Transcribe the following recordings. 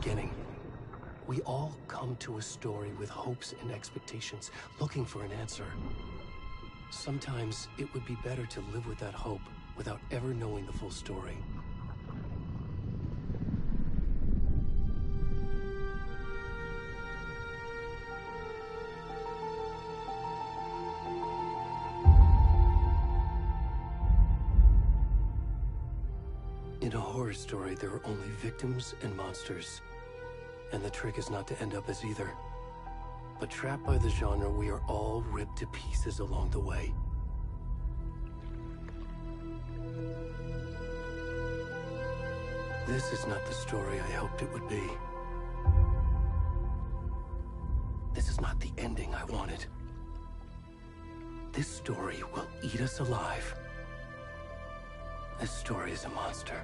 beginning. We all come to a story with hopes and expectations, looking for an answer. Sometimes it would be better to live with that hope without ever knowing the full story. In a horror story, there are only victims and monsters. And the trick is not to end up as either. But trapped by the genre, we are all ripped to pieces along the way. This is not the story I hoped it would be. This is not the ending I wanted. This story will eat us alive. This story is a monster.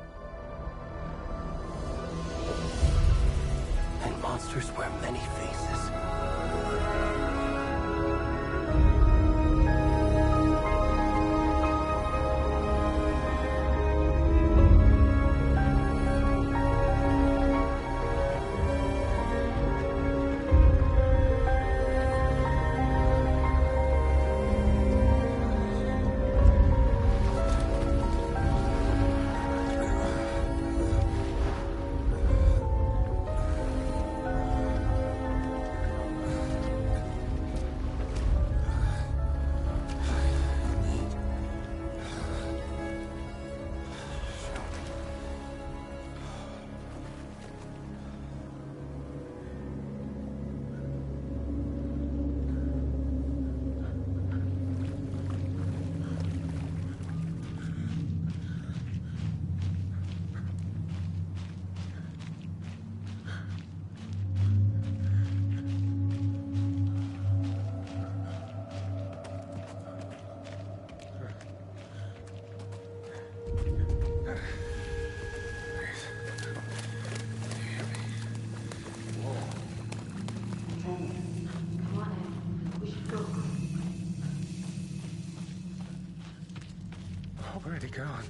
And monsters wear many faces. Where'd he gone?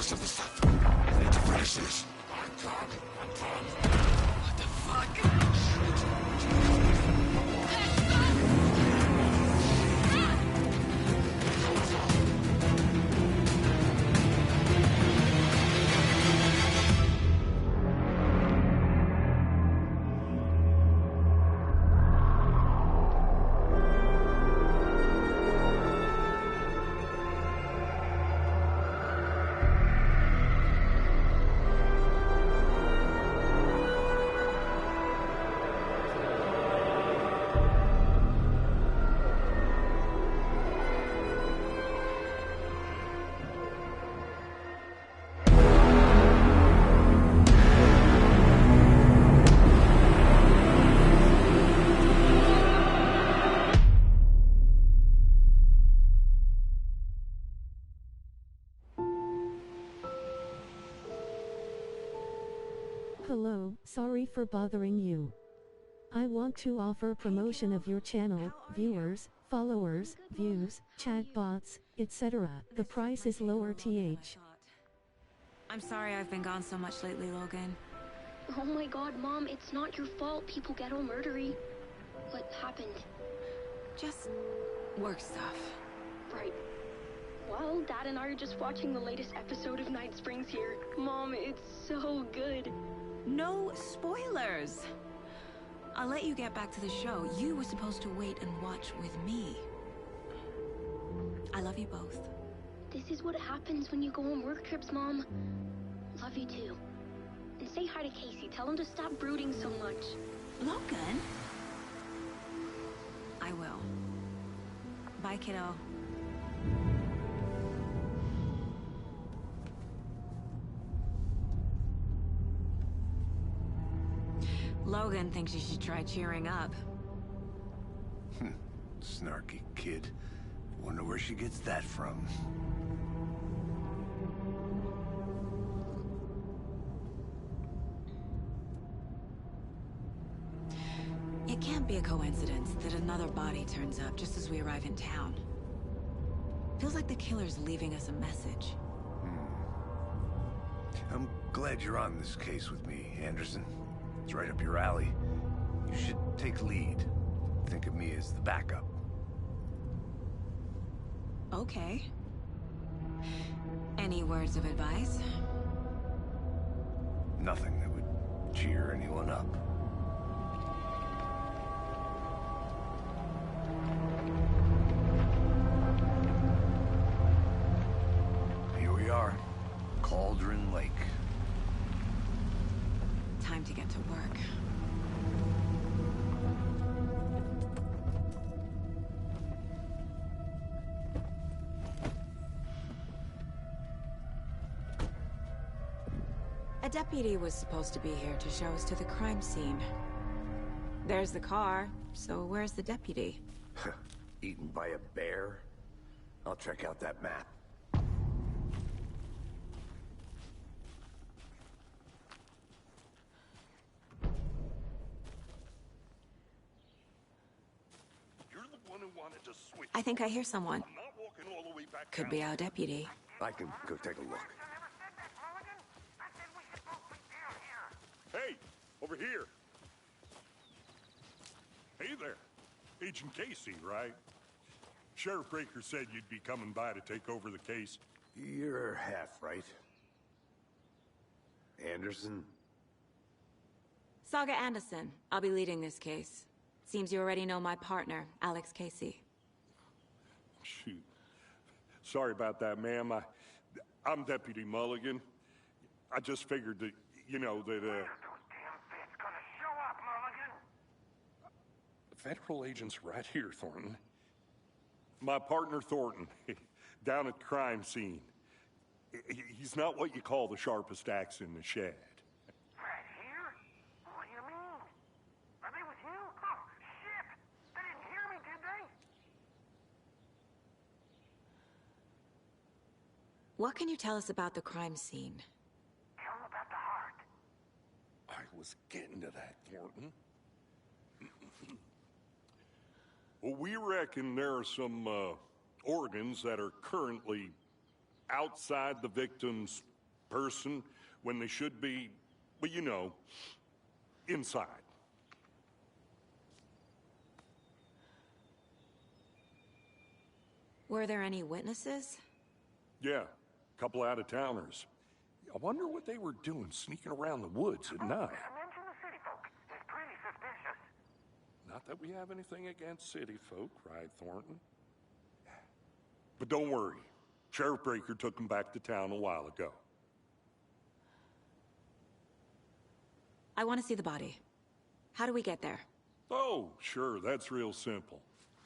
rest of the stuff. I need to finish this. What the fuck? Hello, sorry for bothering you. I want to offer promotion of your channel, viewers, followers, views, chatbots, etc. The price is lower th. I'm sorry I've been gone so much lately, Logan. Oh my god, Mom, it's not your fault people get all murdery. What happened? Just work stuff. Right. Well, Dad and I are just watching the latest episode of Night Springs here. Mom, it's so good. No spoilers! I'll let you get back to the show. You were supposed to wait and watch with me. I love you both. This is what happens when you go on work trips, Mom. Love you too. And say hi to Casey. Tell him to stop brooding so much. Logan? I will. Bye, kiddo. Logan thinks you should try cheering up. Snarky kid. Wonder where she gets that from. It can't be a coincidence that another body turns up just as we arrive in town. Feels like the killer's leaving us a message. I'm glad you're on this case with me, Anderson. It's right up your alley. You should take lead. Think of me as the backup. Okay. Any words of advice? Nothing that would cheer anyone up. Here we are. Cauldron Lake. Time to get to work. A deputy was supposed to be here to show us to the crime scene. There's the car, so where's the deputy? Eaten by a bear? I'll check out that map. I think I hear someone. Could be our deputy. I can go take a look. Hey, over here. Hey there. Agent Casey, right? Sheriff Breaker said you'd be coming by to take over the case. You're half right. Anderson? Saga Anderson. I'll be leading this case. Seems you already know my partner, Alex Casey. Shoot. Sorry about that, ma'am. I'm Deputy Mulligan. I just figured that, you know, that, Federal agent's right here, Thornton. My partner, Thornton, down at the crime scene. He's not what you call the sharpest axe in the shed. Right here? What do you mean? Are they with you? Oh, shit! They didn't hear me, did they? What can you tell us about the crime scene? Tell them about the heart. I was getting to that, Thornton. Well, we reckon there are some organs that are currently outside the victim's person when they should be, well, you know, inside. Were there any witnesses? Yeah, a couple out-of-towners. I wonder what they were doing sneaking around the woods at night. Mention the city folk. It's pretty suspicious. Not that we have anything against city folk, cried Thornton. But don't worry. Sheriff Breaker took them back to town a while ago. I want to see the body. How do we get there? Oh, sure, that's real simple.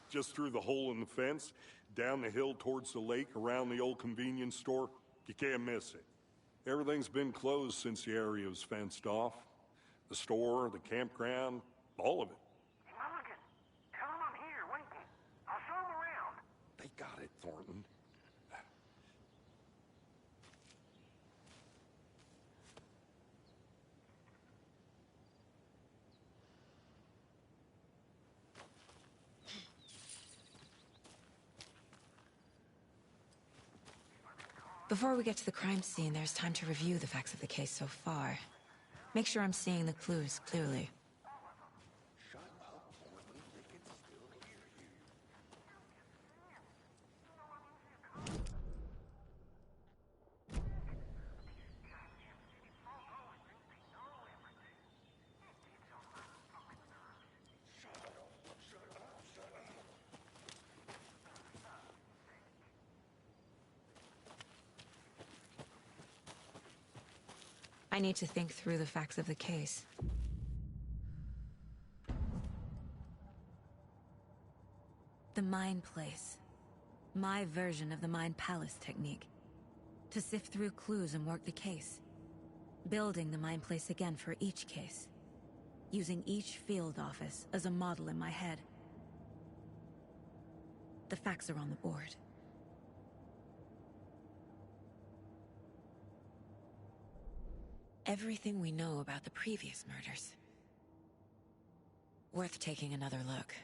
Just through the hole in the fence, down the hill towards the lake, around the old convenience store. You can't miss it. Everything's been closed since the area was fenced off. The store, the campground, all of it. Mulligan, tell him I'm here waiting. I'll show him around. They got it, Thornton. Before we get to the crime scene, there's time to review the facts of the case so far. Make sure I'm seeing the clues clearly. I need to think through the facts of the case. The Mind Place. My version of the Mind Palace technique. To sift through clues and work the case. Building the Mind Place again for each case. Using each field office as a model in my head. The facts are on the board. Everything we know about the previous murders. Worth taking another look.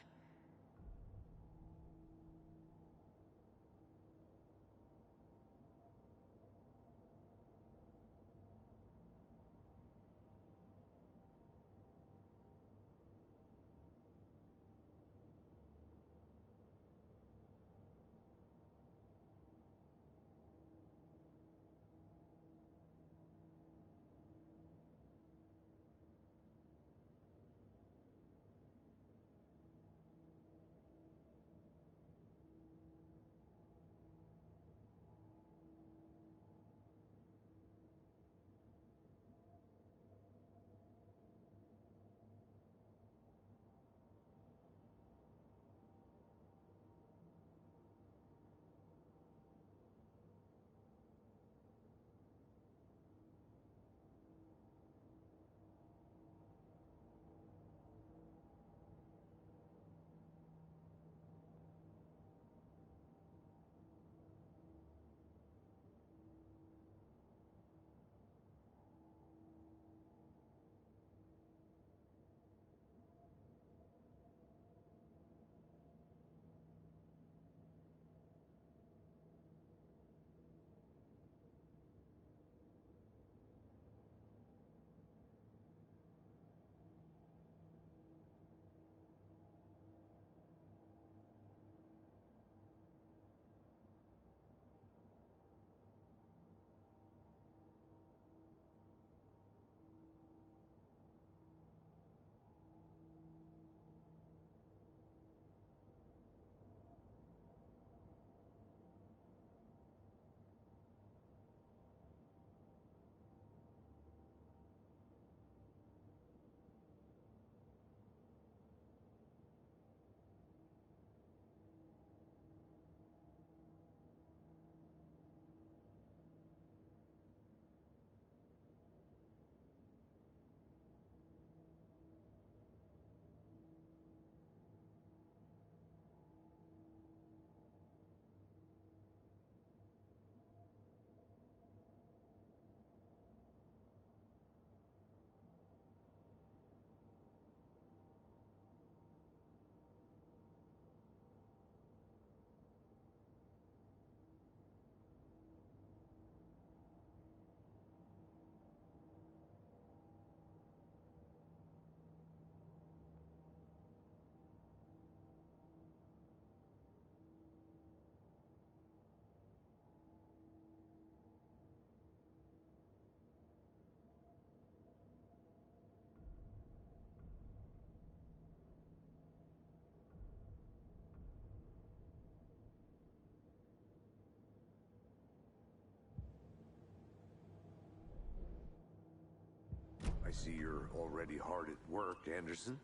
see you're already hard at work, Anderson.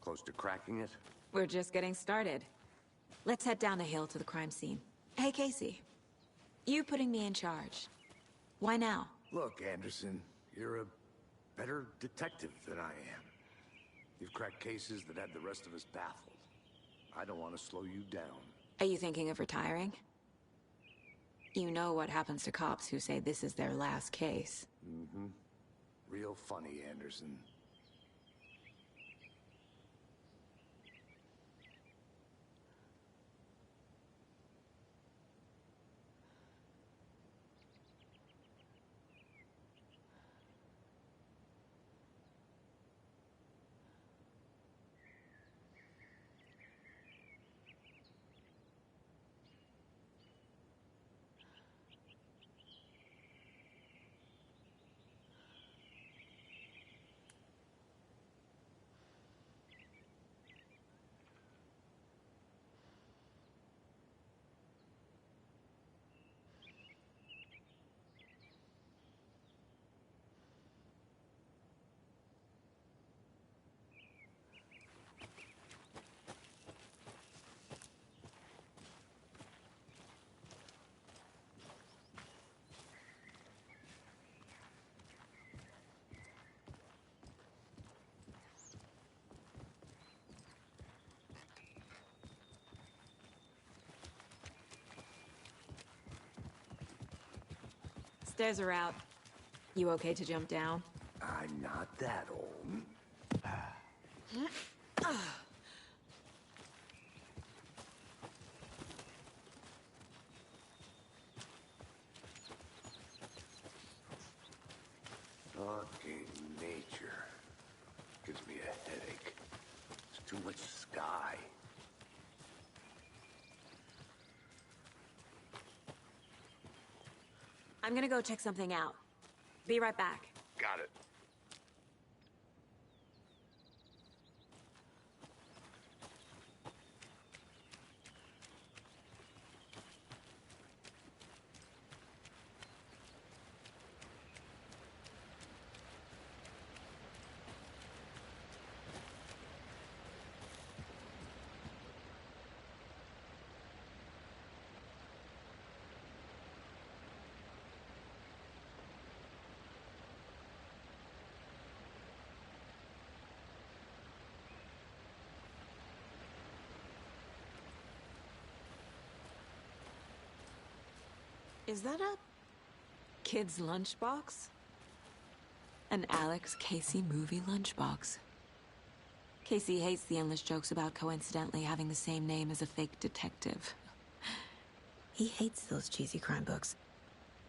Close to cracking it? We're just getting started. Let's head down the hill to the crime scene. Hey, Casey. You putting me in charge. Why now? Look, Anderson, you're a better detective than I am. You've cracked cases that had the rest of us baffled. I don't want to slow you down. Are you thinking of retiring? You know what happens to cops who say this is their last case. Mm-hmm. Real funny, Anderson. Stairs are out. You okay to jump down? I'm not that old. Fucking nature. Gives me a headache. There's too much sky. I'm gonna go check something out. Be right back. Got it. Is that a kid's lunchbox? An Alex Casey movie lunchbox. Casey hates the endless jokes about coincidentally having the same name as a fake detective. He hates those cheesy crime books,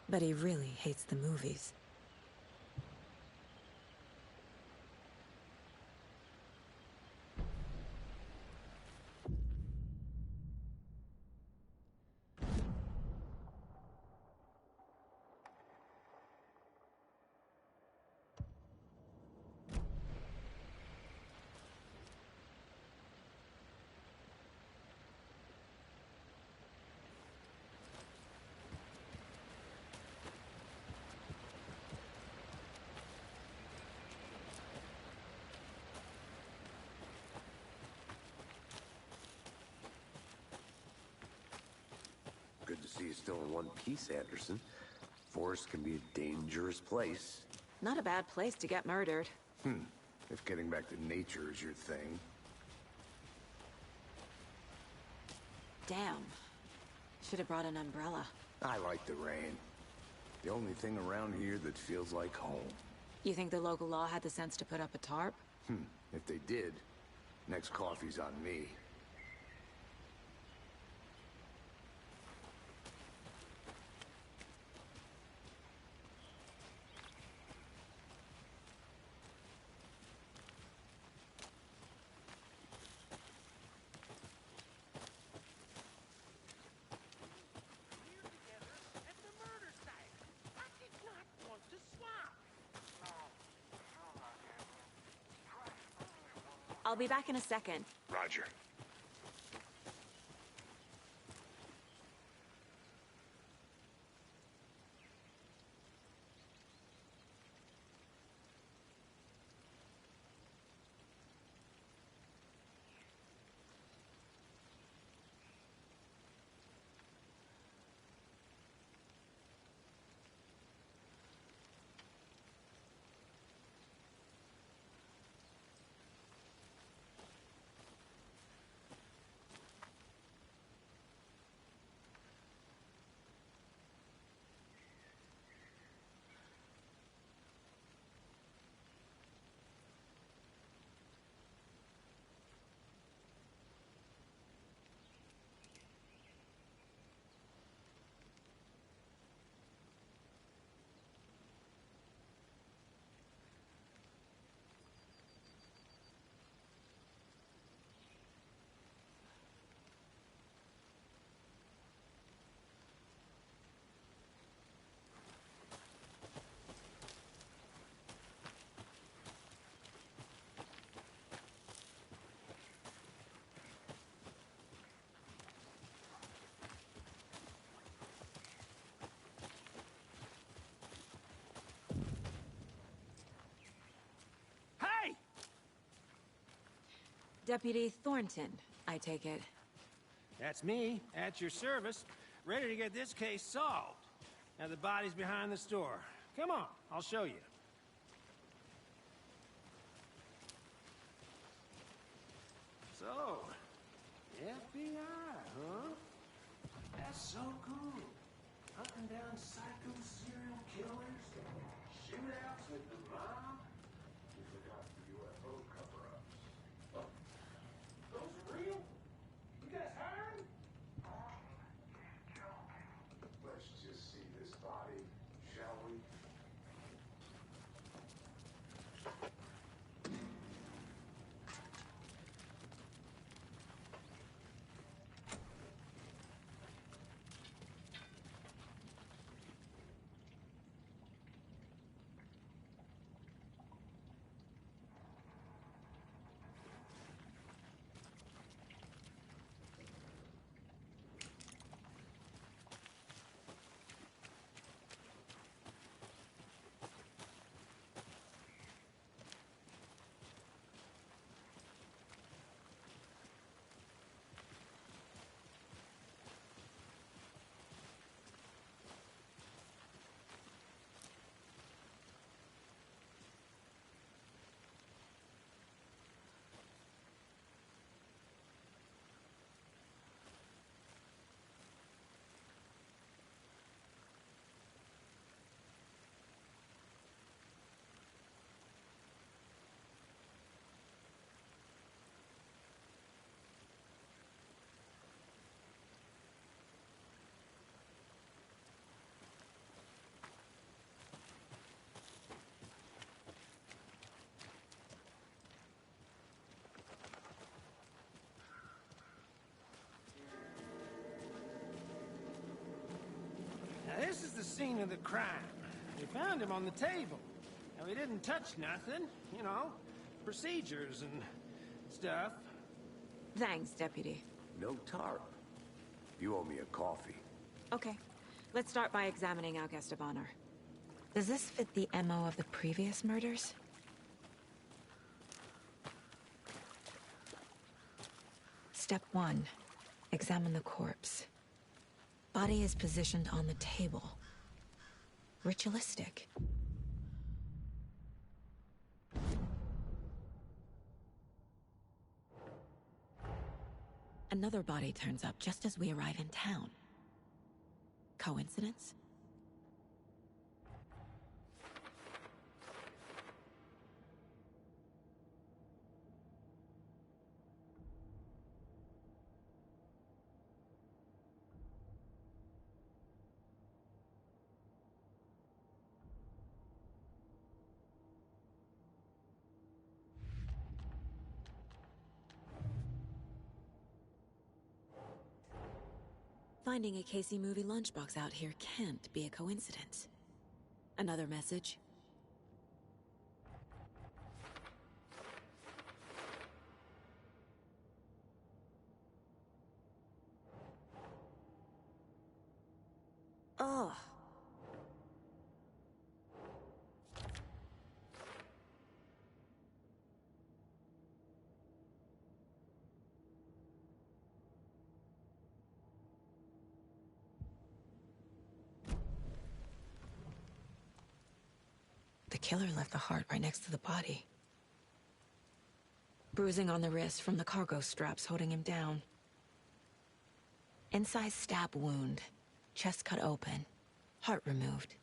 but he really hates the movies. Good to see you still in one piece, Anderson. Forest can be a dangerous place. Not a bad place to get murdered. If getting back to nature is your thing. Damn. Should have brought an umbrella. I like the rain. The only thing around here that feels like home. You think the local law had the sense to put up a tarp? If they did, next coffee's on me. I'll be back in a second. Roger. Deputy Thornton, I take it. That's me, at your service, ready to get this case solved. Now the body's behind the store. Come on, I'll show you. So, FBI, huh? That's so cool. Hunting down psycho serial killers, shootouts with the mob. You forgot the UFO cover-ups. Those are real? You guys hiring? Let's just see this body, shall we? Now this is the scene of the crime. We found him on the table. And we didn't touch nothing, you know, procedures and stuff. Thanks, Deputy. No tarp. You owe me a coffee. Okay, let's start by examining our guest of honor. Does this fit the MO of the previous murders? Step 1. Examine the corpse. Body is positioned on the table. Ritualistic. Another body turns up just as we arrive in town. Coincidence? Finding a Casey movie lunchbox out here can't be a coincidence. Another message. Oh. The killer left the heart right next to the body. Bruising on the wrist from the cargo straps holding him down. Incised stab wound. Chest cut open. Heart removed.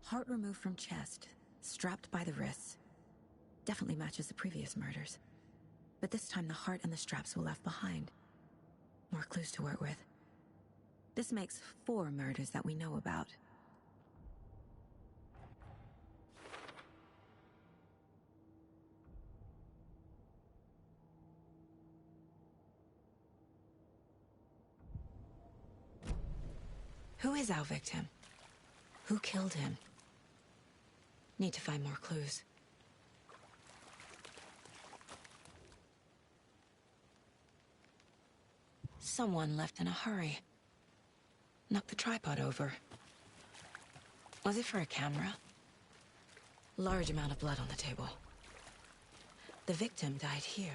Heart removed from chest, strapped by the wrists. Definitely matches the previous murders. But this time the heart and the straps were left behind. More clues to work with. This makes 4 murders that we know about. Who is our victim? Who killed him? Need to find more clues. Someone left in a hurry. Knocked the tripod over. Was it for a camera? Large amount of blood on the table. The victim died here.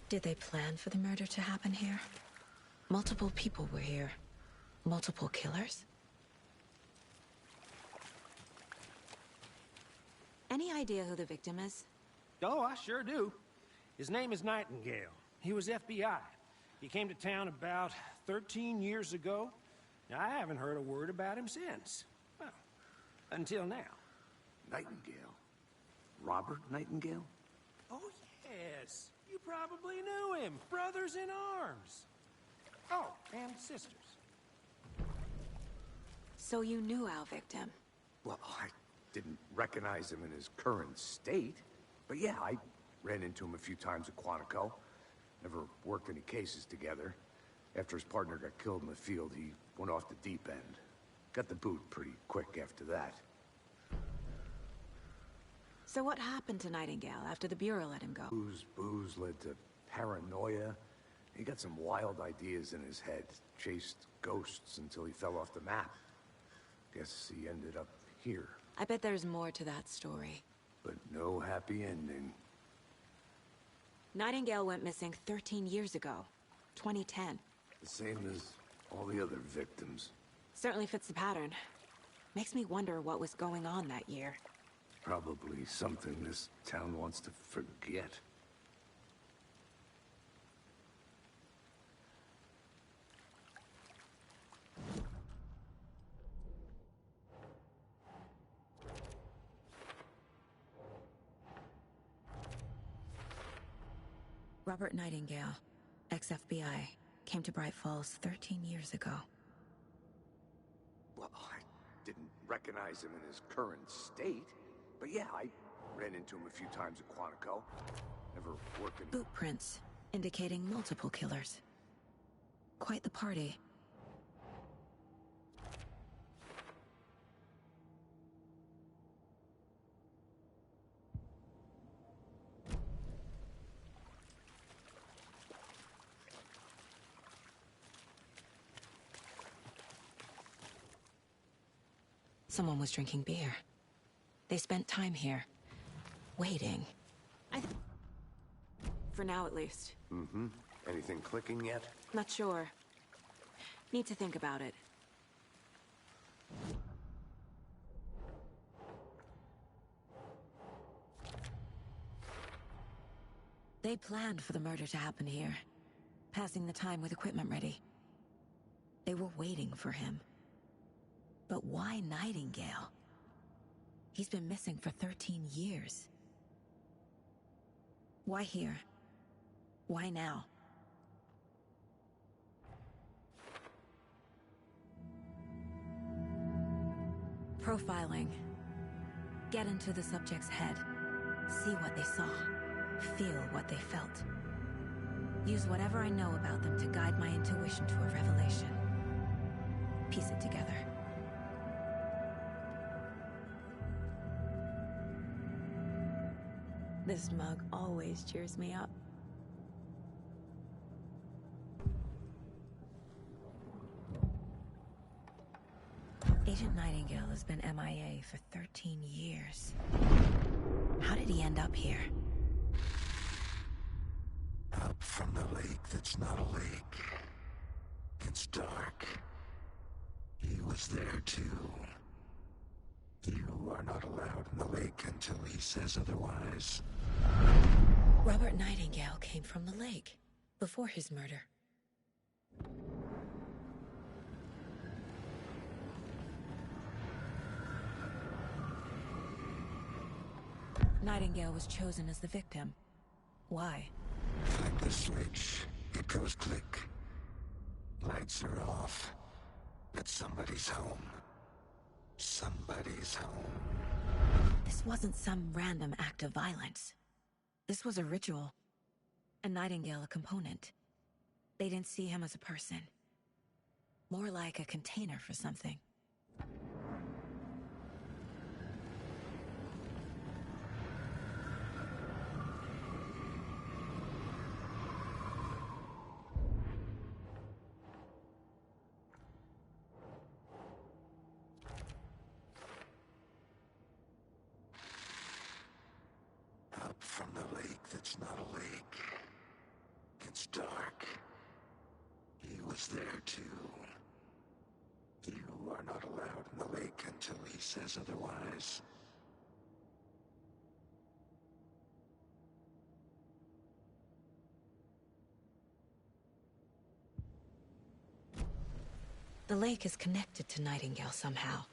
Did they plan for the murder to happen here? Multiple people were here. Multiple killers? Any idea who the victim is? Oh, I sure do. His name is Nightingale. He was FBI. He came to town about 13 years ago. I haven't heard a word about him since. Well, until now. Nightingale? Robert Nightingale? Oh, yes. You probably knew him. Brothers in arms. Oh, and sisters. So you knew our victim? Well, I didn't recognize him in his current state. But yeah, I ran into him a few times at Quantico. Never worked any cases together. After his partner got killed in the field, he went off the deep end. Got the boot pretty quick after that. So what happened to Nightingale after the Bureau let him go? Booze led to paranoia. He got some wild ideas in his head. Chased ghosts until he fell off the map. Guess he ended up here. I bet there's more to that story. But no happy ending. Nightingale went missing 13 years ago. 2010. The same as all the other victims. Certainly fits the pattern. Makes me wonder what was going on that year. Probably something this town wants to forget. Robert Nightingale, ex-FBI, came to Bright Falls 13 years ago. Well, I didn't recognize him in his current state. But yeah, I ran into him a few times at Quantico. Never worked in... Boot prints, indicating multiple killers. Quite the party. Someone was drinking beer. They spent time here, waiting. For now, at least. Mm-hmm. Anything clicking yet? Not sure. Need to think about it. They planned for the murder to happen here, passing the time with equipment ready. They were waiting for him. But why Nightingale? He's been missing for 13 years. Why here? Why now? Profiling. Get into the subject's head. See what they saw. Feel what they felt. Use whatever I know about them to guide my intuition to a revelation. Piece it together. This mug always cheers me up. Agent Nightingale has been MIA for 13 years. How did he end up here? Up from the lake that's not a lake. It's dark. He was there too. You are not allowed in the lake until he says otherwise. Robert Nightingale came from the lake, before his murder. Nightingale was chosen as the victim. Why? Like the switch, it goes click. Lights are off. But somebody's home. Somebody's home. This wasn't some random act of violence. This was a ritual. And Nightingale a component. They didn't see him as a person. More like a container for something. Up from the lake that's not a lake. It's dark. He was there too. You are not allowed in the lake until he says otherwise. The lake is connected to Nightingale somehow.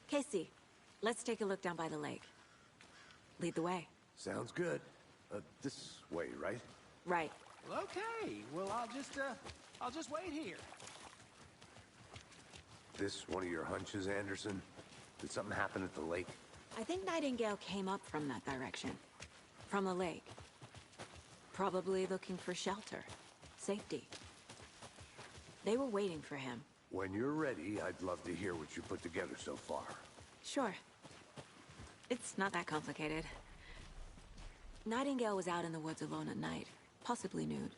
Casey, let's take a look down by the lake. Lead the way. Sounds good. This way, right? Right. Okay, well, I'll just wait here. This one of your hunches, Anderson? Did something happen at the lake? I think Nightingale came up from that direction. From the lake. Probably looking for shelter. Safety. They were waiting for him. When you're ready, I'd love to hear what you put together so far. Sure. It's not that complicated. Nightingale was out in the woods alone at night, possibly nude.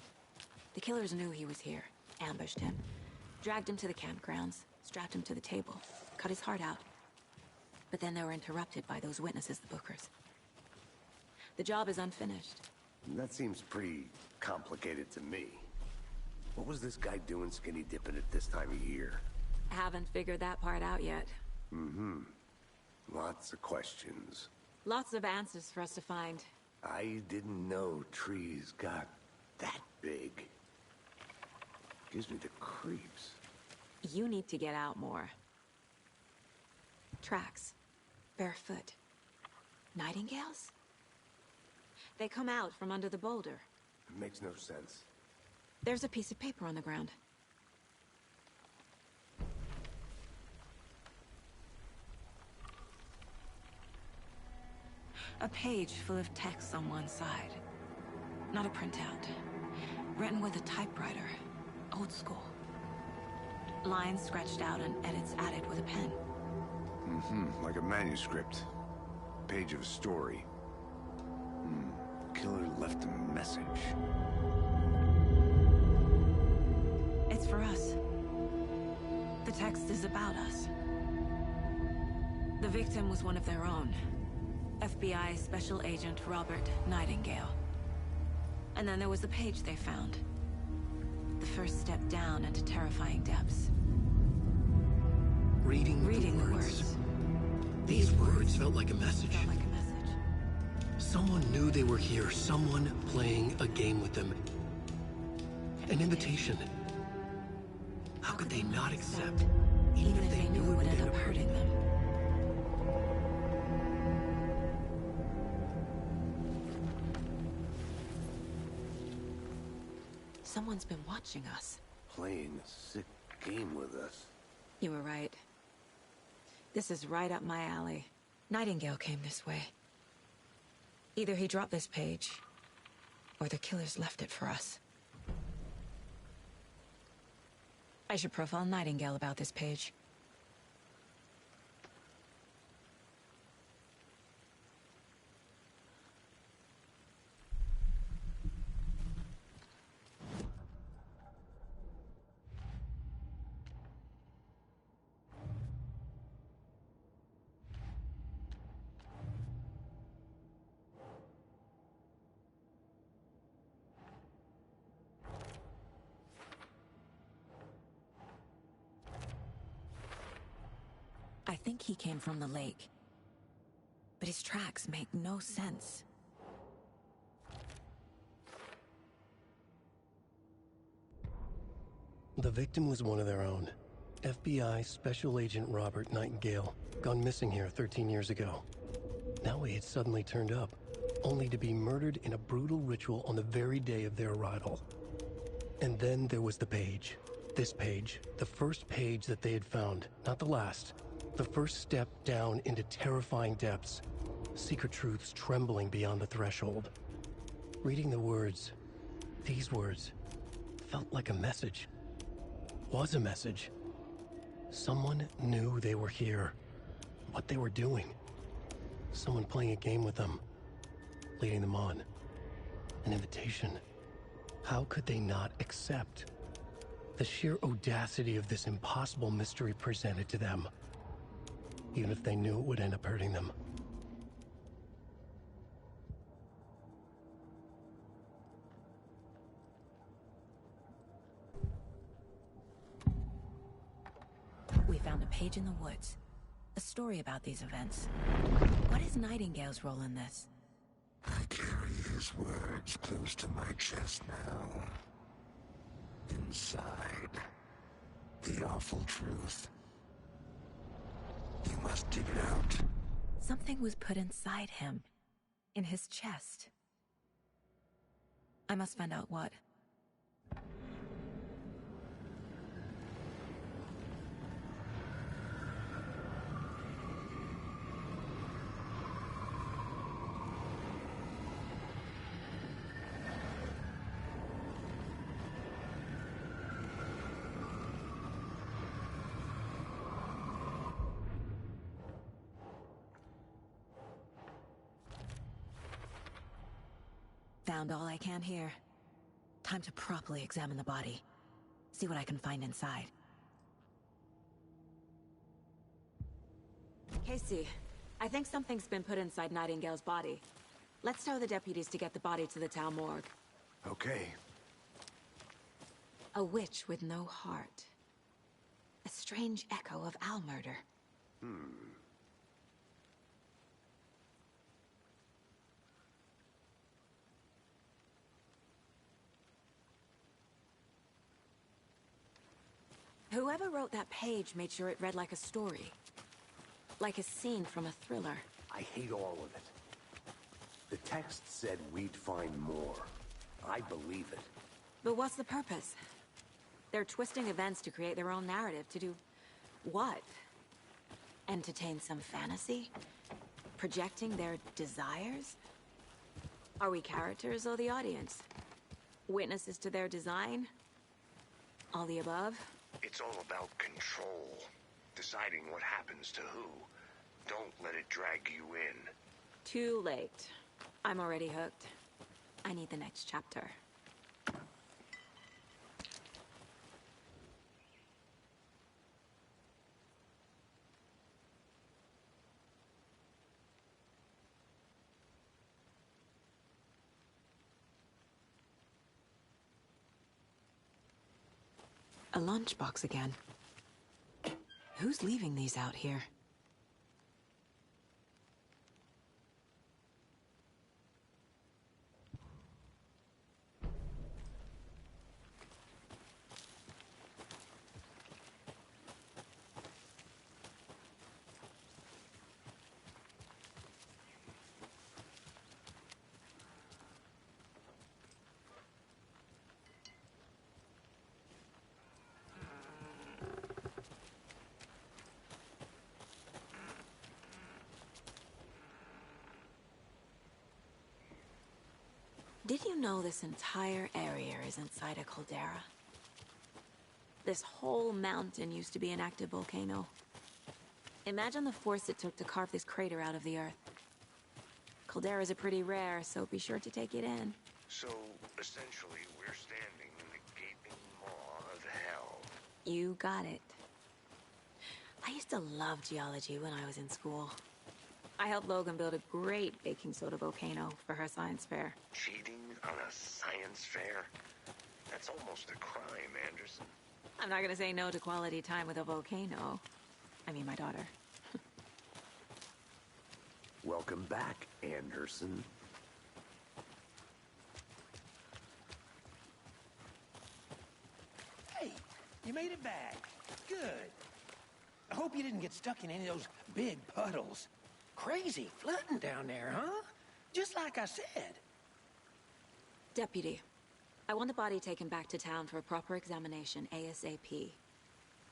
The killers knew he was here, ambushed him, dragged him to the campgrounds, strapped him to the table, cut his heart out. But then they were interrupted by those witnesses, the Bookers. The job is unfinished. That seems pretty complicated to me. What was this guy doing skinny dipping at this time of year? Haven't figured that part out yet. Mm-hmm. Lots of questions. Lots of answers for us to find. I didn't know trees got that big. Gives me the creeps. You need to get out more. Tracks. Barefoot. Nightingales? They come out from under the boulder. It makes no sense. There's a piece of paper on the ground. A page full of text on one side. Not a printout. Written with a typewriter. Old school. Lines scratched out and edits added with a pen. Mm-hmm. Like a manuscript. Page of a story. Killer left a message. It's for us. The text is about us. The victim was one of their own. FBI Special Agent Robert Nightingale. And then there was the page they found. The first step down into terrifying depths. Reading the words. These words felt like a message. Felt like a message. Someone knew they were here. Someone playing a game with them. An invitation. How could they not accept? Even if they knew it would end up hurting them. Someone's been watching us. Playing a sick game with us. You were right. This is right up my alley. Nightingale came this way. Either he dropped this page, or the killers left it for us. I should profile Nightingale about this page. I think he came from the lake. But his tracks make no sense. The victim was one of their own. FBI Special Agent Robert Nightingale, gone missing here 13 years ago. Now he had suddenly turned up, only to be murdered in a brutal ritual on the very day of their arrival. And then there was the page. This page, the first page that they had found, not the last. The first step down into terrifying depths. secret truths trembling beyond the threshold. Reading the words, these words, felt like a message. Was a message. Someone knew they were here, what they were doing. Someone playing a game with them, leading them on. An invitation. How could they not accept? The sheer audacity of this impossible mystery presented to them, even if they knew it would end up hurting them. We found a page in the woods. A story about these events. What is Nightingale's role in this? I carry his words close to my chest now. Inside, the awful truth. You must dig it out. Something was put inside him. In his chest. I must find out what. Found all I can here. Time to properly examine the body. See what I can find inside. Casey, I think something's been put inside Nightingale's body. Let's tell the deputies to get the body to the town morgue. Okay. A witch with no heart. A strange echo of Al murder. Whoever wrote that page made sure it read like a story. Like a scene from a thriller. I hate all of it. The text said we'd find more. I believe it. But what's the purpose? They're twisting events to create their own narrative. To do what? Entertain some fantasy? Projecting their desires? Are we characters or the audience? Witnesses to their design? All the above? It's all about control. Deciding what happens to who. Don't let it drag you in. Too late. I'm already hooked. I need the next chapter. A lunchbox again. Who's leaving these out here? Did you know this entire area is inside a caldera? This whole mountain used to be an active volcano. Imagine the force it took to carve this crater out of the earth. Calderas are pretty rare, so be sure to take it in. So, essentially, we're standing in the gaping maw of hell. You got it. I used to love geology when I was in school. I helped Logan build a great baking soda volcano for her science fair. Cheating on a science fair? That's almost a crime, Anderson. I'm not gonna say no to quality time with a volcano. I mean, my daughter. Welcome back, Anderson. Hey, you made it back. Good. I hope you didn't get stuck in any of those big puddles. Crazy flooding down there, huh? Just like I said. Deputy, I want the body taken back to town for a proper examination ASAP.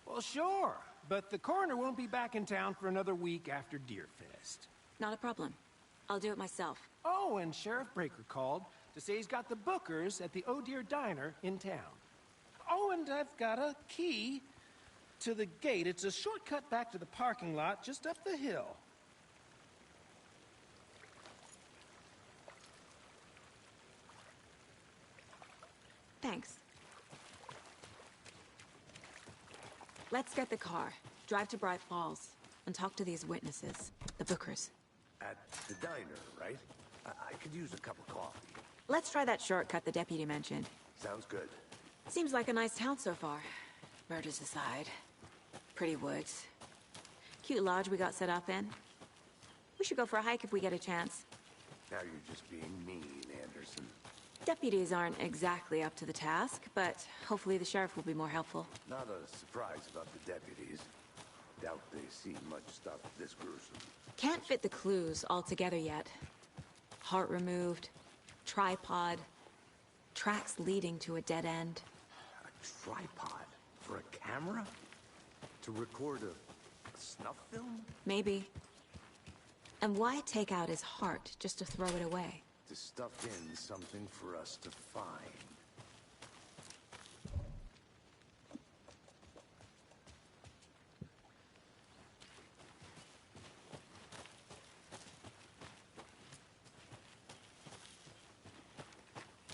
Well, sure. But the coroner won't be back in town for another week after Deerfest. Not a problem. I'll do it myself. Oh, and Sheriff Breaker called to say he's got the Bookers at the Oh Dear Diner in town. Oh, and I've got a key to the gate. It's a shortcut back to the parking lot just up the hill. Thanks. Let's get the car, drive to Bright Falls, and talk to these witnesses, the Bookers. At the diner, right? I could use a cup of coffee. Let's try that shortcut the deputy mentioned. Sounds good. Seems like a nice town so far. Murders aside. Pretty woods. Cute lodge we got set up in. We should go for a hike if we get a chance. Now you're just being mean, Anderson. Deputies aren't exactly up to the task, but hopefully the sheriff will be more helpful. Not a surprise about the deputies. Doubt they see much stuff this gruesome. Can't fit the clues all together yet. Heart removed, tripod, tracks leading to a dead end. A tripod? For a camera? To record a snuff film? Maybe. And why take out his heart just to throw it away? To stuff in something for us to find.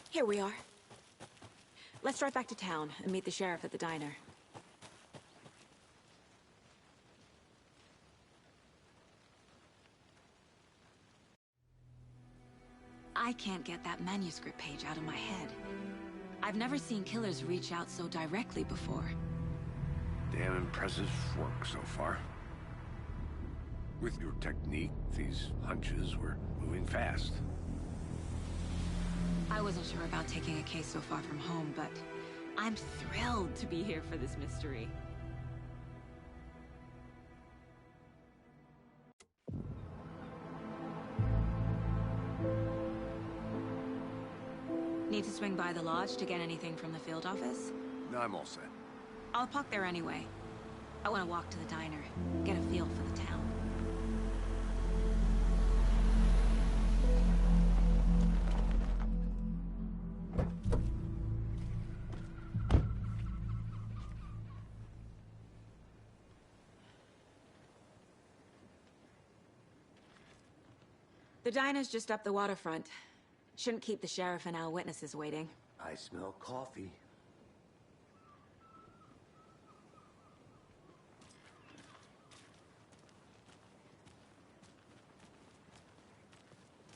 Here we are. Let's drive back to town and meet the sheriff at the diner. I can't get that manuscript page out of my head. I've never seen killers reach out so directly before. Damn impressive work so far. With your technique, these hunches were moving fast. I wasn't sure about taking a case so far from home, but I'm thrilled to be here for this mystery. Need to swing by the lodge to get anything from the field office? No, I'm all set. I'll park there anyway. I want to walk to the diner, get a feel for the town. The diner's just up the waterfront. Shouldn't keep the sheriff and our witnesses waiting. I smell coffee.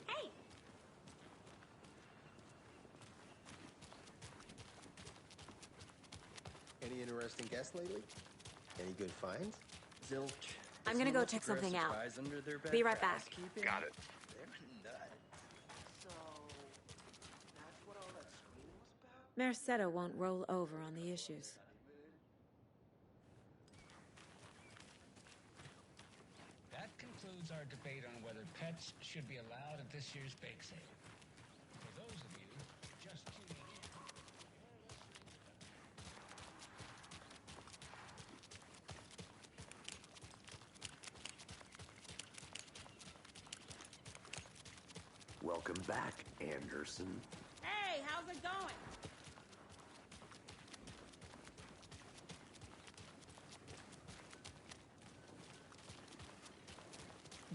Hey! Any interesting guests lately? Any good finds? Zilch. I'm gonna go check something out. Be right back. Got it. Merced won't roll over on the issues. That concludes our debate on whether pets should be allowed at this year's bake sale. For those of you just tuning in, Welcome back, Anderson. Hey, how's it going?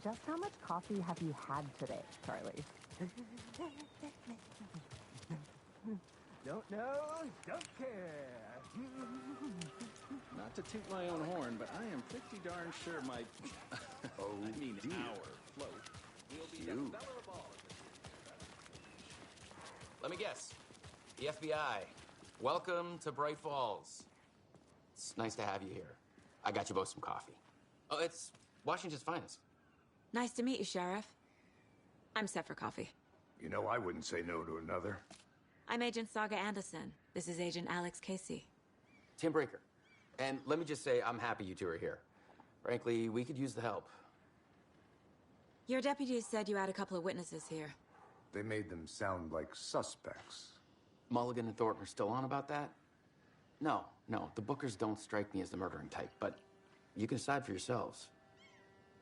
Just how much coffee have you had today, Charlie? Don't know, don't care. Not to toot my own horn, but I am pretty darn sure my... our float will be the better of all. Let me guess. The FBI. Welcome to Bright Falls. It's nice to have you here. I got you both some coffee. Oh, it's Washington's finest. Nice to meet you, Sheriff. I'm set for coffee. You know, I wouldn't say no to another. I'm Agent Saga Anderson. This is Agent Alex Casey. Tim Breaker. And let me just say, I'm happy you two are here. Frankly, we could use the help. Your deputies said you had a couple of witnesses here. They made them sound like suspects. Mulligan and Thornton are still on about that? No, the Bookers don't strike me as the murdering type, but you can decide for yourselves.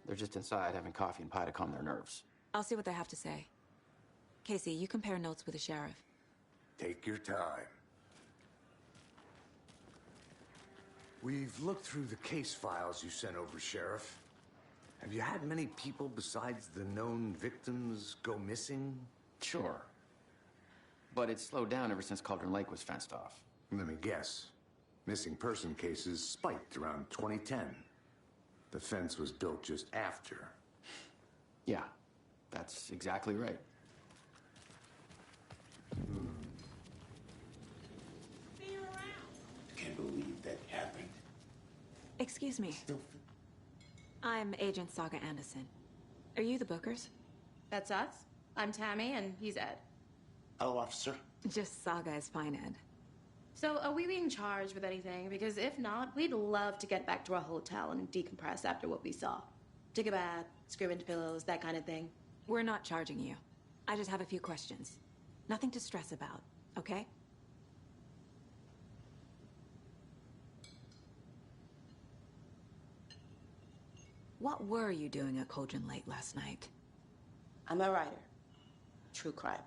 They're just inside having coffee and pie to calm their nerves. I'll see what they have to say. Casey, you compare notes with the sheriff. Take your time. We've looked through the case files you sent over, Sheriff. Have you had many people besides the known victims go missing? Sure. But it's slowed down ever since Cauldron Lake was fenced off. Let me guess. Missing person cases spiked around 2010. The fence was built just after. Yeah, that's exactly right. Can't believe that happened. Excuse me. I'm Agent Saga Anderson. Are you the Bookers? That's us. I'm Tammy, and he's Ed. Hello, officer. Just Saga is fine, Ed. So, are we being charged with anything? Because if not, we'd love to get back to our hotel and decompress after what we saw. Take a bath, scream into pillows, that kind of thing. We're not charging you. I just have a few questions. Nothing to stress about, okay? What were you doing at Cauldron Lake last night? I'm a writer. True crime.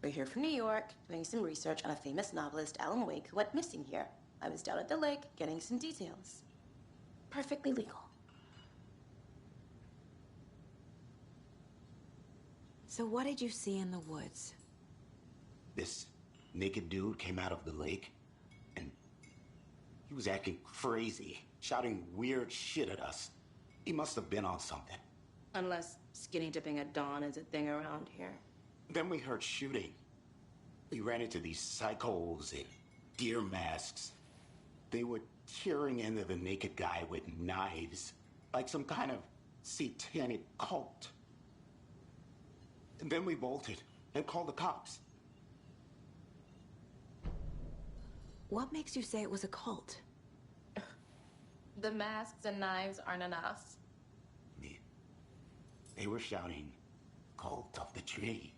We're here from New York, doing some research on a famous novelist, Alan Wake, who went missing here. I was down at the lake, getting some details. Perfectly legal. So what did you see in the woods? This naked dude came out of the lake, and he was acting crazy, shouting weird shit at us. He must have been on something. Unless skinny dipping at dawn is a thing around here. Then we heard shooting. We ran into these psychos in deer masks. They were tearing into the naked guy with knives, like some kind of satanic cult. And then we bolted and called the cops. What makes you say it was a cult? The masks and knives aren't enough. They were shouting, "Cult of the tree,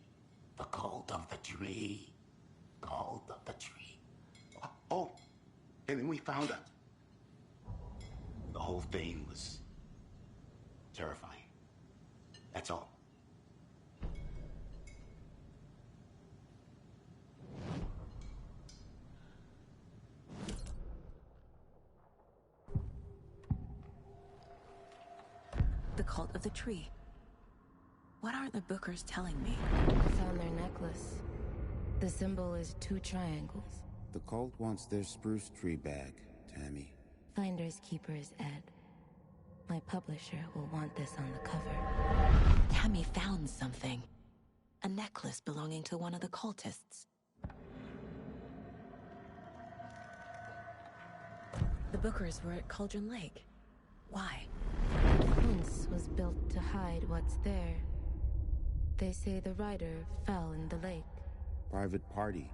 the cult of the tree, cult of the tree." Oh, and then we found out. The whole thing was terrifying. That's all. The cult of the tree. What aren't the Bookers telling me? Found their necklace. The symbol is 2 triangles. The cult wants their spruce tree back, Tammy. Finders keepers, Ed. My publisher will want this on the cover. Tammy found something. A necklace belonging to one of the cultists. The Bookers were at Cauldron Lake. Why? The fence was built to hide what's there. They say the writer fell in the lake. Private party.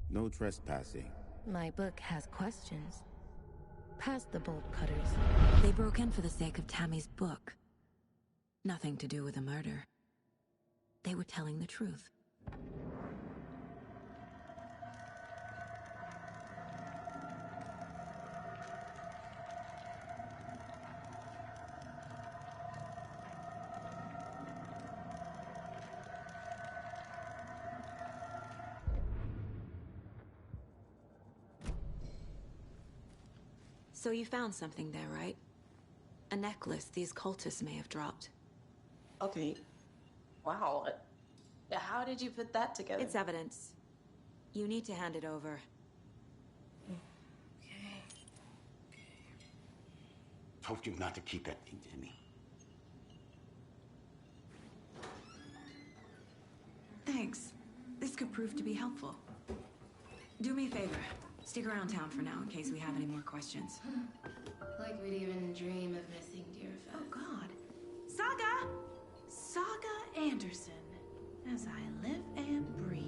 No trespassing. My book has questions. Past the bolt cutters. They broke in for the sake of Tammy's book. Nothing to do with a murder. They were telling the truth. So you found something there, right? A necklace these cultists may have dropped. Okay. Wow. How did you put that together? It's evidence. You need to hand it over. Told you not to keep that thing, Tammy. Thanks. This could prove to be helpful. Do me a favor. Stick around town for now in case we have any more questions. Like we'd even dream of missing dear Fez. Oh, God. Saga! Saga Anderson. As I live and breathe.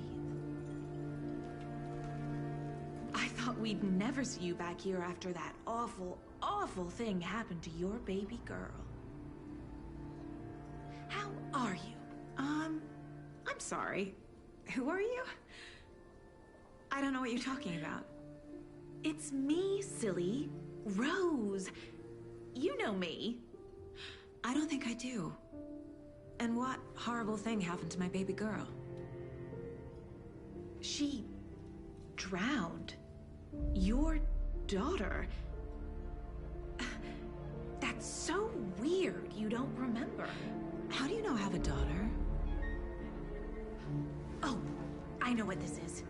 I thought we'd never see you back here after that awful, awful thing happened to your baby girl. How are you? I'm sorry. Who are you? I don't know what you're talking about. It's me, silly. Rose. You know me. I don't think I do. And what horrible thing happened to my baby girl? She drowned. Your daughter. That's so weird you don't remember. How do you know I have a daughter? Oh, I know what this is.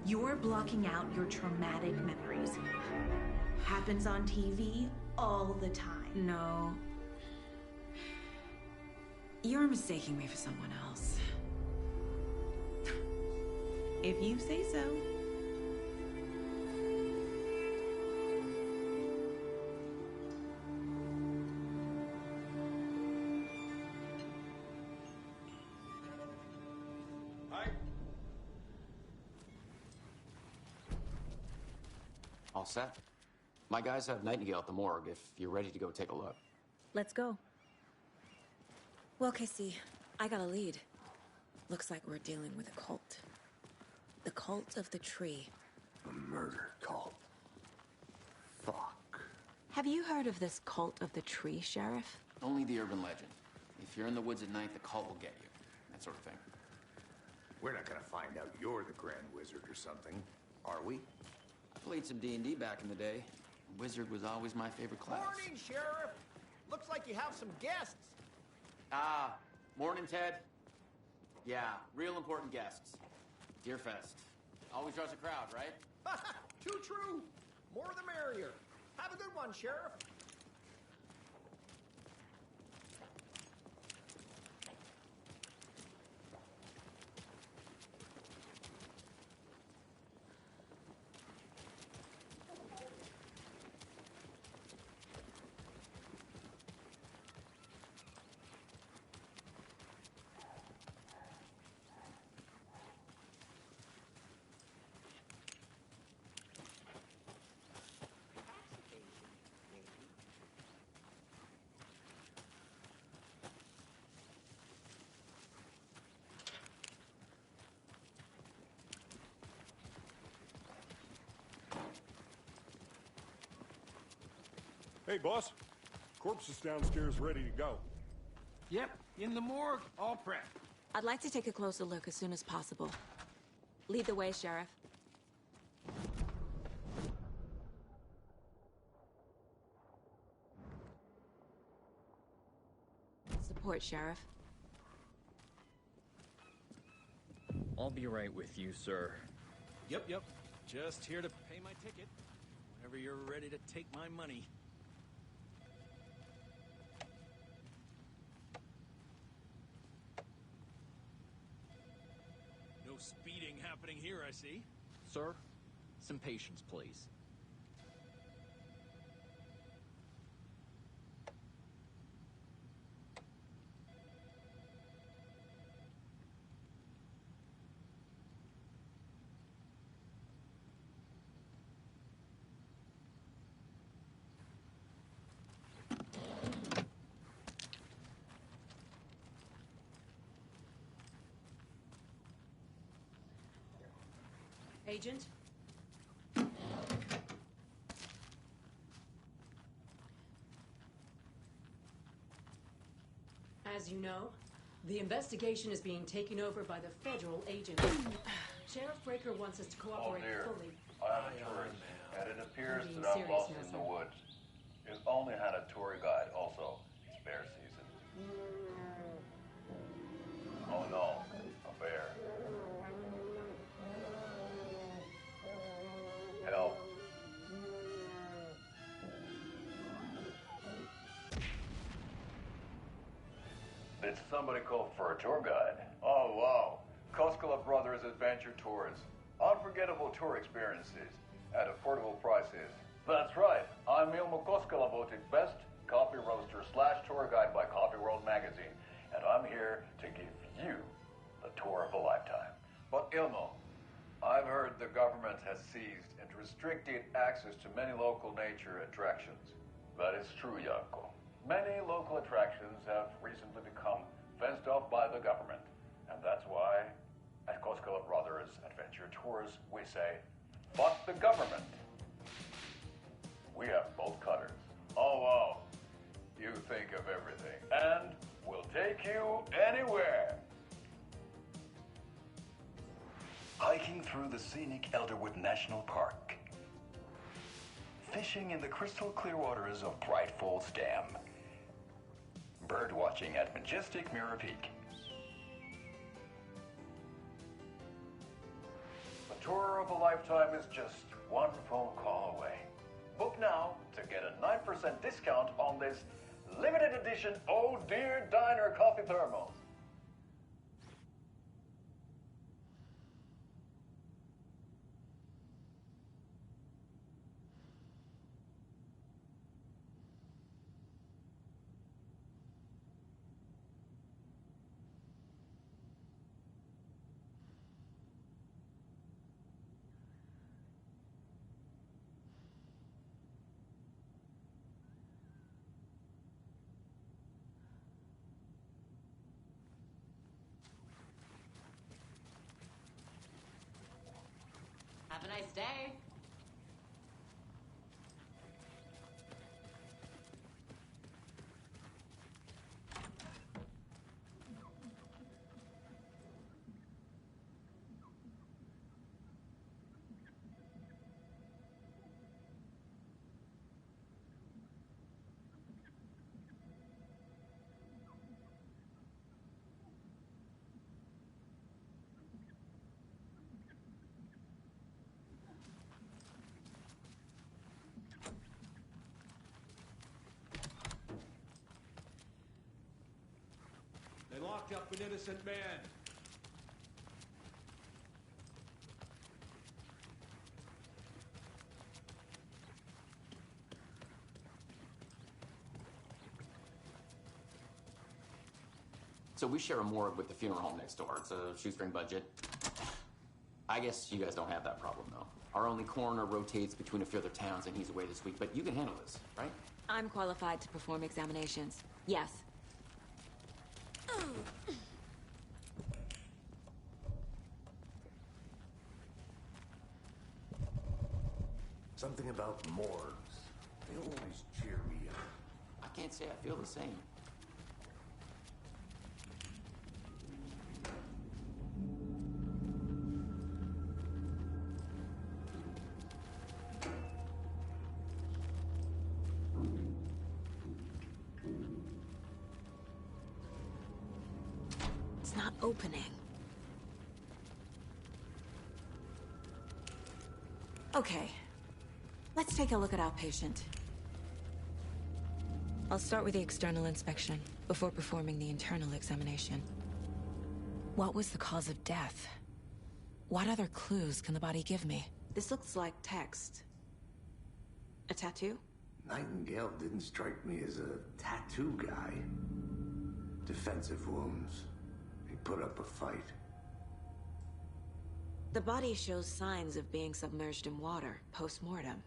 You're blocking out your traumatic memories. Happens on TV all the time. No. You're mistaking me for someone else. If you say so. All set. My guys have Nightingale at the morgue if you're ready to go take a look. Let's go. Well, Casey, I got a lead. Looks like we're dealing with a cult. The cult of the tree. A murder cult. Fuck. Have you heard of this cult of the tree, Sheriff? Only the urban legend. If you're in the woods at night, the cult will get you. That sort of thing. We're not gonna find out you're the Grand Wizard or something, are we? I played some D&D back in the day. Wizard was always my favorite class. Morning, Sheriff. Looks like you have some guests. Ah, morning, Ted. Yeah, real important guests. Deerfest. Always draws a crowd, right? Too true. More the merrier. Have a good one, Sheriff. Hey, boss. Corpse is downstairs ready to go. Yep, in the morgue, all prepped. I'd like to take a closer look as soon as possible. Lead the way, Sheriff. Support, Sheriff. I'll be right with you, sir. Yep. Just here to pay my ticket. Whenever you're ready to take my money. No speeding happening here, I see. Sir, some patience, please. Agent? As you know, the investigation is being taken over by the federal agent. Sheriff Breaker wants us to cooperate fully. I'm a tourist, and it appears I'm being that I'm serious lost now, in the sir. woods. If only had a tour guide, also. Bear season. Oh no, a bear. Help. Did somebody call for a tour guide? Oh wow. Koskela Brothers Adventure Tours. Unforgettable tour experiences at affordable prices. That's right. I'm Ilmo Koskela, voted best coffee roaster / tour guide by Coffee World magazine. And I'm here to give you the tour of a lifetime. But Ilmo, I've heard the government has seized and restricted access to many local nature attractions. That is true, Janko. Many local attractions have recently become fenced off by the government. And that's why, at Koskela Brothers Adventure Tours, we say, fuck the government. We have bolt cutters. Oh, wow. You think of everything. And will take you anywhere. Hiking through the scenic Elderwood National Park. Fishing in the crystal clear waters of Bright Falls Dam. Bird watching at majestic Mirror Peak. A tour of a lifetime is just one phone call away. Book now to get a 9% discount on this limited edition Oh Dear Diner coffee thermos. Have a nice day. They locked up an innocent man. So we share a morgue with the funeral home next door. It's a shoestring budget. I guess you guys don't have that problem, though. Our only coroner rotates between a few other towns, and he's away this week. But you can handle this, right? I'm qualified to perform examinations. Yes. Something about morgues. They always cheer me up. I can't say I feel the same. It's not opening. Okay. Let's take a look at our patient. I'll start with the external inspection before performing the internal examination. What was the cause of death? What other clues can the body give me? This looks like text. A tattoo? Nightingale didn't strike me as a tattoo guy. Defensive wounds. He put up a fight. The body shows signs of being submerged in water post-mortem.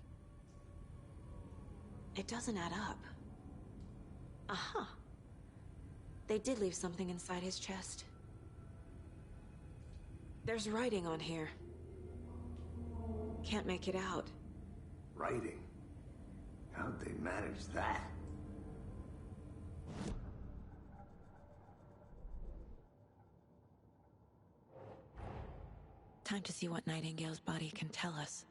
It doesn't add up. Aha. They did leave something inside his chest. There's writing on here. Can't make it out. Writing? How'd they manage that? Time to see what Nightingale's body can tell us.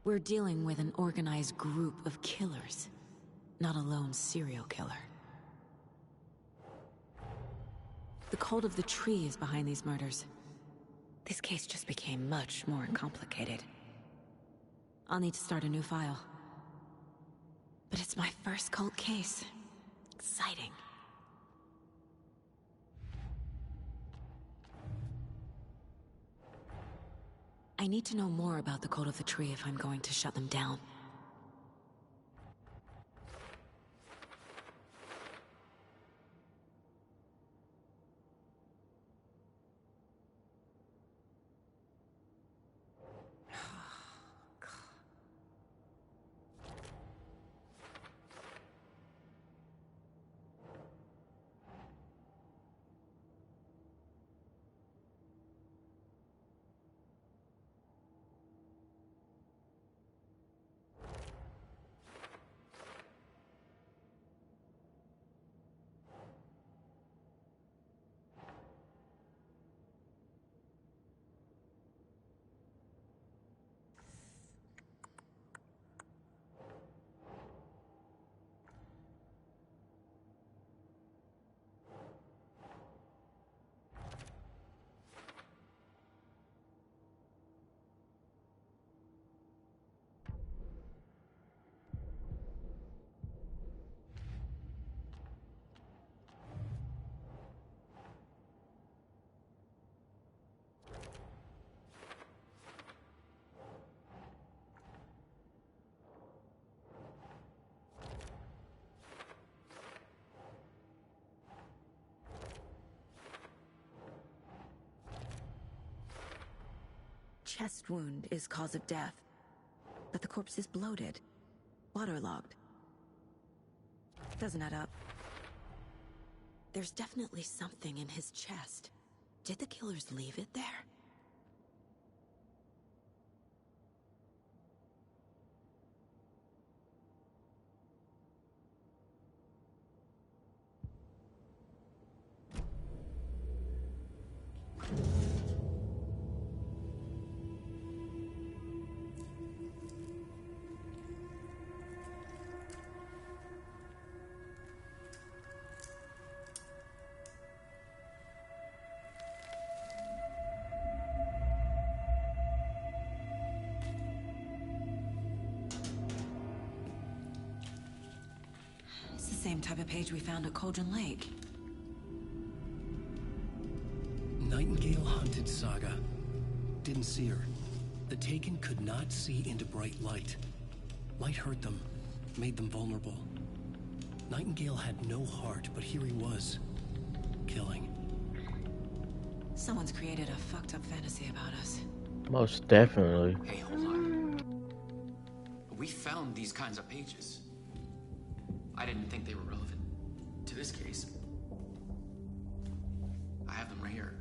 We're dealing with an organized group of killers, not a lone serial killer. The cult of the tree is behind these murders. This case just became much more complicated. I'll need to start a new file. But it's my first cult case. Exciting. I need to know more about the cult of the tree if I'm going to shut them down. chest wound is cause of death, but the corpse is bloated, waterlogged. Doesn't add up. There's definitely something in his chest. Did the killers leave it there? Same type of page we found at Cauldron Lake. Nightingale hunted Saga. Didn't see her. The Taken could not see into bright light. Light hurt them, made them vulnerable. Nightingale had no heart, but here he was, killing. Someone's created a fucked up fantasy about us. Most definitely. Hey, hold on. We found these kinds of pages. I didn't think they were relevant to this case. I have them right here.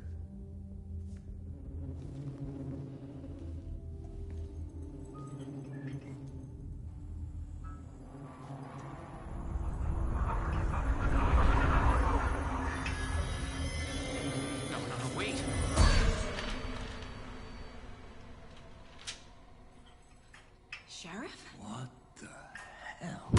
No, wait. Sheriff? What the hell?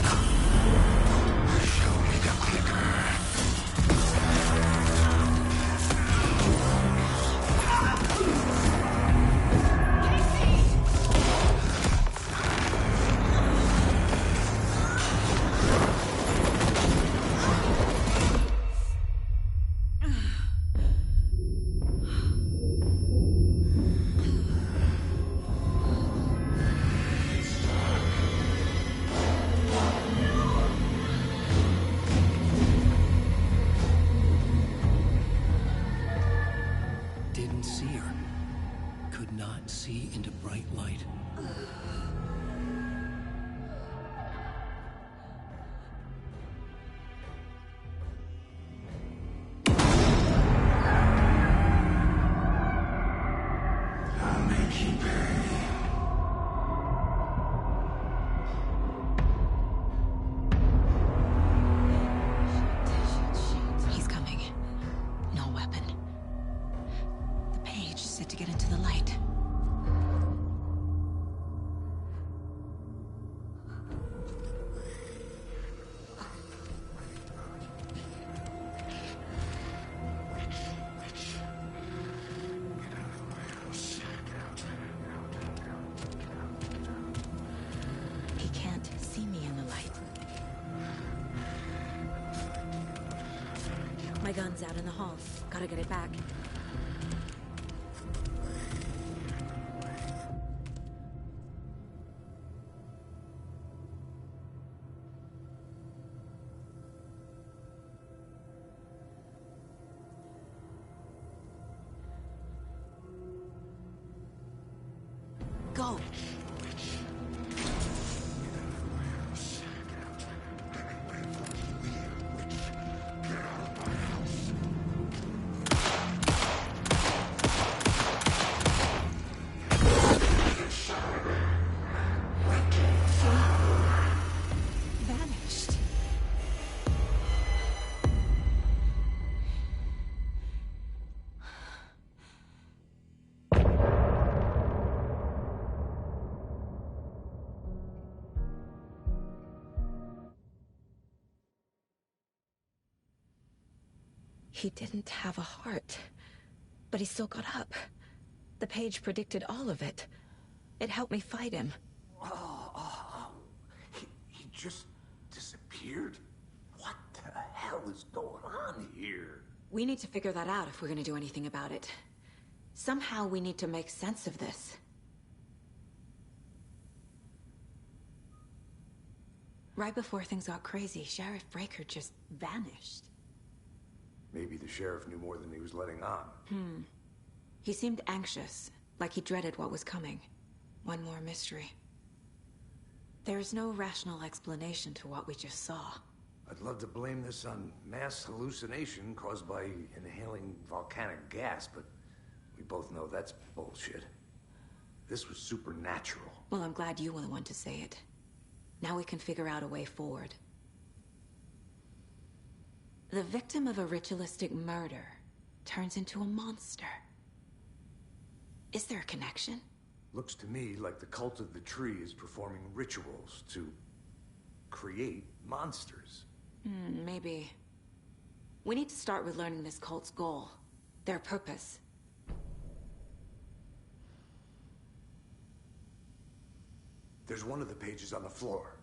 Didn't see her. Could not see into bright light. I'll make you pay. He's coming. No weapon. The page said to get into the light. He can't see me in the light. My gun's out in the hall. Gotta get it back. Go. Vanished. He didn't have a heart, but he still got up. The page predicted all of it. It helped me fight him. He just disappeared? What the hell is going on here? We need to figure that out if we're gonna do anything about it. Somehow we need to make sense of this. Right before things got crazy, Sheriff Breaker just vanished. Maybe the sheriff knew more than he was letting on. He seemed anxious, Like he dreaded what was coming. One more mystery. There is no rational explanation to what we just saw. I'd love to blame this on mass hallucination caused by inhaling volcanic gas, but we both know that's bullshit. This was supernatural. Well, I'm glad you were the one to say it. Now we can figure out a way forward. The victim of a ritualistic murder turns into a monster. Is there a connection? Looks to me like the cult of the tree is performing rituals to create monsters. Maybe. We need to start with learning this cult's goal. Their purpose. There's one of the pages on the floor.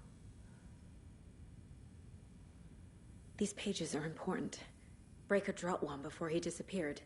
These pages are important. Breaker dropped one before he disappeared.